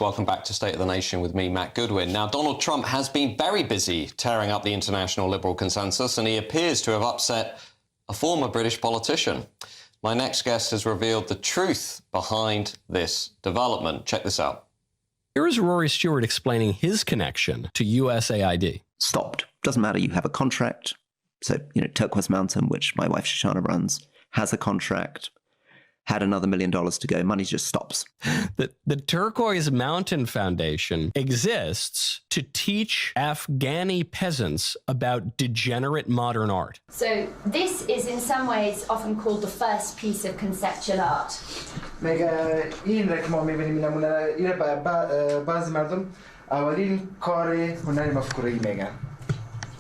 Welcome back to State of the Nation with me, Matt Goodwin. Now, Donald Trump has been very busy tearing up the international liberal consensus, and he appears to have upset a former British politician. My next guest has revealed the truth behind this development. Check this out. Here is Rory Stewart explaining his connection to USAID. Stopped. Doesn't matter. You have a contract. So, Turquoise Mountain, which my wife Shoshana runs, has a contract. Had another $1 million to go. Money just stops. The Turquoise Mountain Foundation exists to teach Afghani peasants about degenerate modern art. So this is in some ways often called the first piece of conceptual art.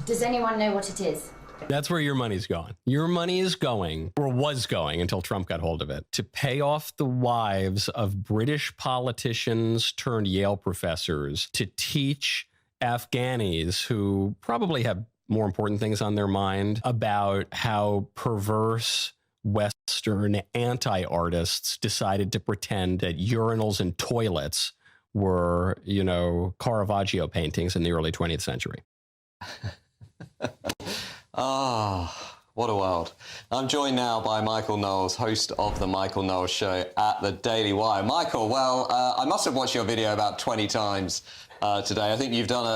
Does anyone know what it is? That's where your money's gone. Your money is going, or was going until Trump got hold of it, to pay off the wives of British politicians turned Yale professors to teach Afghanis who probably have more important things on their mind about how perverse Western anti-artists decided to pretend that urinals and toilets were, Caravaggio paintings in the early 20th century. What a world. I'm joined now by Michael Knowles, host of The Michael Knowles Show at the Daily Wire. Michael, I must have watched your video about 20 times today. I think you've done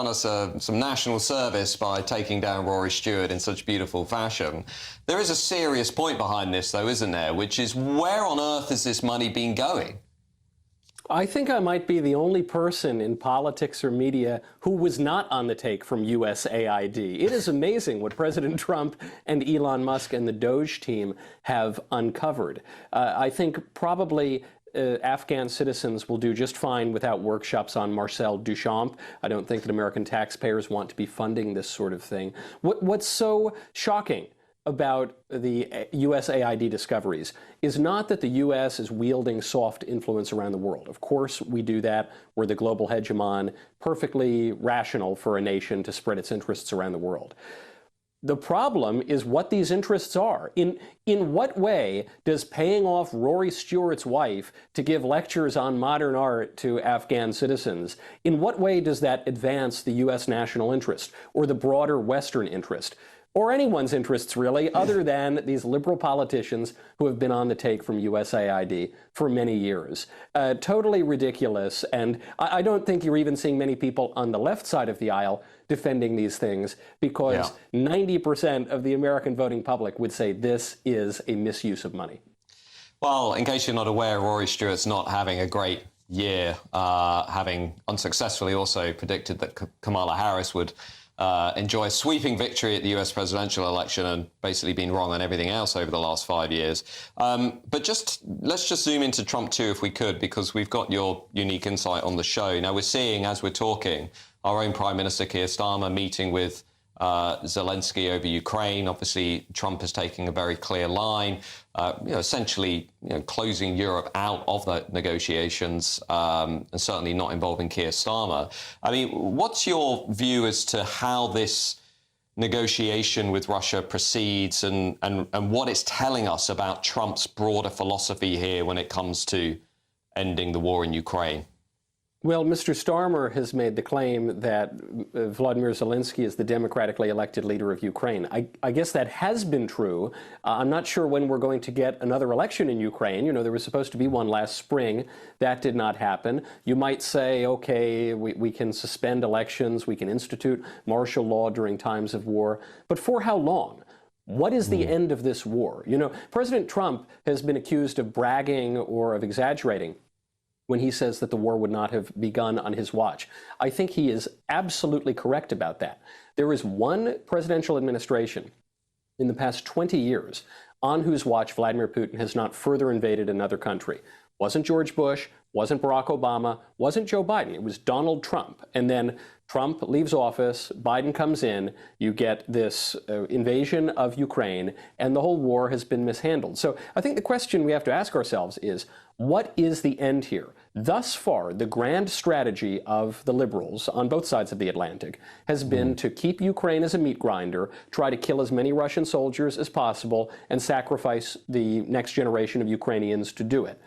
us some national service by taking down Rory Stewart in such beautiful fashion. There is a serious point behind this, though, isn't there, which is where on earth has this money been going? I think I might be the only person in politics or media who was not on the take from USAID. It is amazing what President Trump and Elon Musk and the Doge team have uncovered. I think probably Afghan citizens will do just fine without workshops on Marcel Duchamp. I don't think that American taxpayers want to be funding this sort of thing. What's so shocking about the USAID discoveries is not that the U.S. is wielding soft influence around the world. Of course, we do that. We're the global hegemon, perfectly rational for a nation to spread its interests around the world. The problem is what these interests are. In what way does paying off Rory Stewart's wife to give lectures on modern art to Afghan citizens, in what way does that advance the U.S. national interest or the broader Western interest? Or anyone's interests, really, other than these liberal politicians who have been on the take from USAID for many years. Totally ridiculous, and I don't think you're even seeing many people on the left side of the aisle defending these things, because 90% of the American voting public would say this is a misuse of money. Well, in case you're not aware, Rory Stewart's not having a great year, having unsuccessfully also predicted that Kamala Harris would enjoy a sweeping victory at the US presidential election and basically been wrong on everything else over the last 5 years. But let's just zoom into Trump too, if we could, because we've got your unique insight on the show. Now, we're seeing, as we're talking, our own Prime Minister Keir Starmer meeting with Zelensky over Ukraine. Obviously, Trump is taking a very clear line, essentially closing Europe out of the negotiations, and certainly not involving Keir Starmer. I mean, what's your view as to how this negotiation with Russia proceeds and what it's telling us about Trump's broader philosophy here when it comes to ending the war in Ukraine? Well, Mr. Starmer has made the claim that Vladimir Zelensky is the democratically elected leader of Ukraine. I guess that has been true. I'm not sure when we're going to get another election in Ukraine. There was supposed to be one last spring. That did not happen. You might say, okay, we can suspend elections, we can institute martial law during times of war, but for how long? What is the end of this war? President Trump has been accused of bragging or of exaggerating when he says that the war would not have begun on his watch. I think he is absolutely correct about that. There is one presidential administration in the past 20 years on whose watch Vladimir Putin has not further invaded another country. Wasn't George Bush, wasn't Barack Obama, wasn't Joe Biden. It was Donald Trump. And then Trump leaves office, Biden comes in, you get this invasion of Ukraine, and the whole war has been mishandled. So I think the question we have to ask ourselves is, what is the end here? Thus far, the grand strategy of the liberals on both sides of the Atlantic has been to keep Ukraine as a meat grinder, try to kill as many Russian soldiers as possible, and sacrifice the next generation of Ukrainians to do it.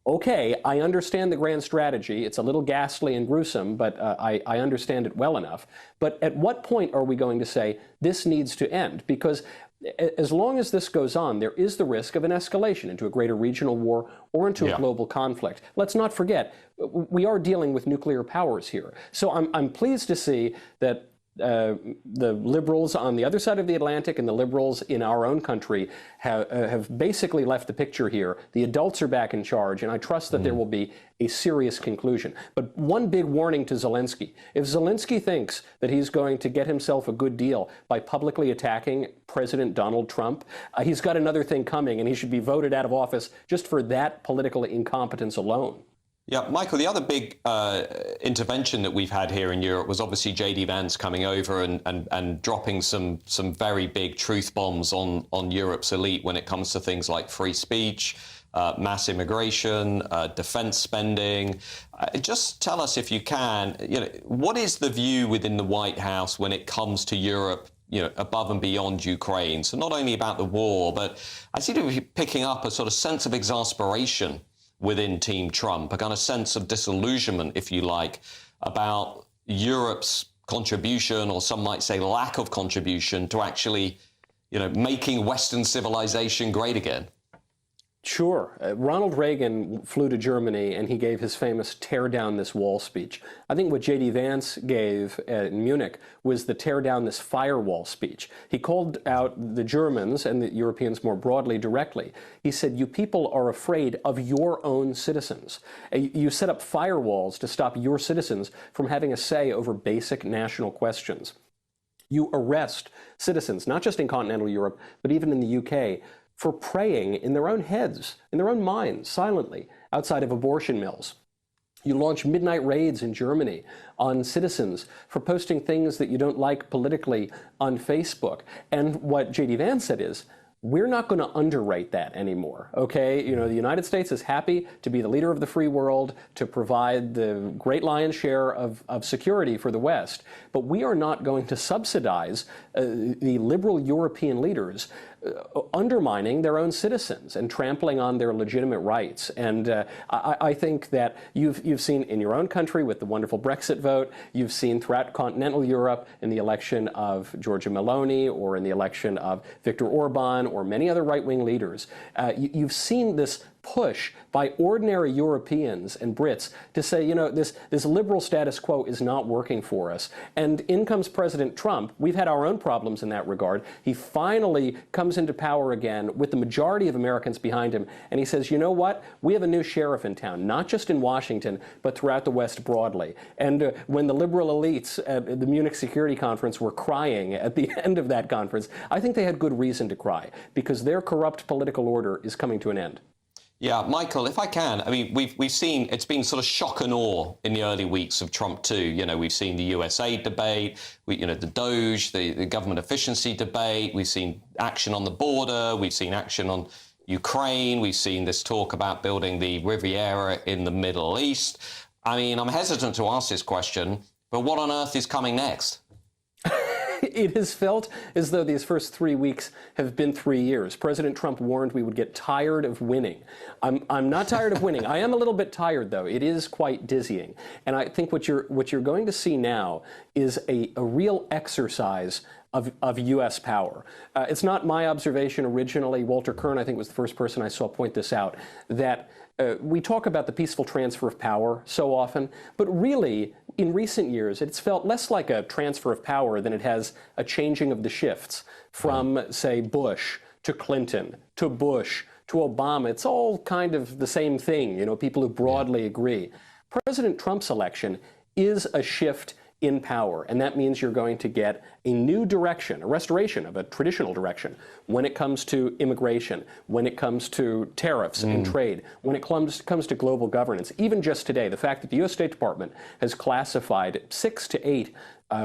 Okay, I understand the grand strategy. It's a little ghastly and gruesome, but I understand it well enough. But at what point are we going to say this needs to end? Because as long as this goes on, there is the risk of an escalation into a greater regional war or into a global conflict. Let's not forget, we are dealing with nuclear powers here. So I'm pleased to see that the liberals on the other side of the Atlantic and the liberals in our own country have basically left the picture here. The adults are back in charge, and I trust that there will be a serious conclusion. But one big warning to Zelensky. If Zelensky thinks that he's going to get himself a good deal by publicly attacking President Donald Trump, he's got another thing coming, and he should be voted out of office just for that political incompetence alone. Yeah, Michael, the other big intervention that we've had here in Europe was obviously J.D. Vance coming over and dropping some very big truth bombs on Europe's elite when it comes to things like free speech, mass immigration, defense spending. Just tell us, if you can, what is the view within the White House when it comes to Europe, above and beyond Ukraine? So not only about the war, but I seem to be picking up a sort of sense of exasperation within Team Trump, a kind of sense of disillusionment, if you like, about Europe's contribution, or some might say lack of contribution, to actually, making Western civilization great again. Sure. Ronald Reagan flew to Germany and he gave his famous tear down this wall speech. I think what J.D. Vance gave in Munich was the tear down this firewall speech. He called out the Germans and the Europeans more broadly directly. He said, you people are afraid of your own citizens. You set up firewalls to stop your citizens from having a say over basic national questions. You arrest citizens, not just in continental Europe, but even in the UK, for praying in their own heads, in their own minds, silently, outside of abortion mills. You launch midnight raids in Germany on citizens for posting things that you don't like politically on Facebook. And what J.D. Vance said is, we're not going to underrate that anymore, okay? The United States is happy to be the leader of the free world, to provide the great lion's share of security for the West, but we are not going to subsidize the liberal European leaders undermining their own citizens and trampling on their legitimate rights. And I think that you've seen in your own country with the wonderful Brexit vote, you've seen throughout continental Europe in the election of Giorgia Meloni, or in the election of Viktor Orban, or many other right-wing leaders, you've seen this push by ordinary Europeans and Brits to say, this liberal status quo is not working for us. And in comes President Trump. We've had our own problems in that regard. He finally comes into power again with the majority of Americans behind him. And he says, you know what? We have a new sheriff in town, not just in Washington, but throughout the West broadly. And when the liberal elites at the Munich Security Conference were crying at the end of that conference, I think they had good reason to cry, because their corrupt political order is coming to an end. Yeah, Michael, if I can, we've seen it's been sort of shock and awe in the early weeks of Trump too. We've seen the USAID debate, the Doge, the government efficiency debate. We've seen action on the border. We've seen action on Ukraine. We've seen this talk about building the Riviera in the Middle East. I'm hesitant to ask this question, but what on earth is coming next? It has felt as though these first 3 weeks have been 3 years. President Trump warned we would get tired of winning. I'm not tired of winning. I am a little bit tired, though. It is quite dizzying. And I think what you're going to see now is a real exercise of U.S. power. It's not my observation originally. Walter Kern, I think, was the first person I saw point this out, that we talk about the peaceful transfer of power so often, but really, in recent years, it's felt less like a transfer of power than it has a changing of the shifts from, say, Bush to Clinton to Bush to Obama. It's all kind of the same thing, people who broadly agree. President Trump's election is a shift in power, and that means you're going to get a new direction, a restoration of a traditional direction when it comes to immigration, when it comes to tariffs and trade, when it comes to global governance. Even just today, the fact that the U.S. State Department has classified 6 to 8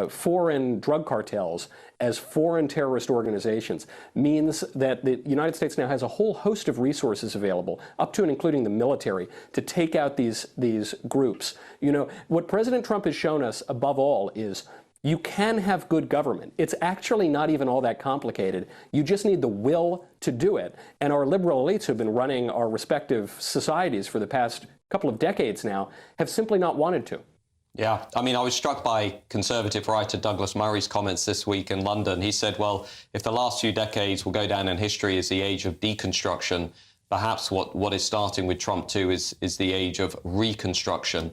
foreign drug cartels as foreign terrorist organizations means that the United States now has a whole host of resources available, up to and including the military, to take out these groups. What President Trump has shown us above all is You can have good government. It's actually not even all that complicated. You just need the will to do it. And our liberal elites who've been running our respective societies for the past couple of decades now have simply not wanted to. Yeah, I mean, I was struck by conservative writer Douglas Murray's comments this week in London. He said, well, if the last few decades will go down in history as the age of deconstruction, perhaps what is starting with Trump too is the age of reconstruction.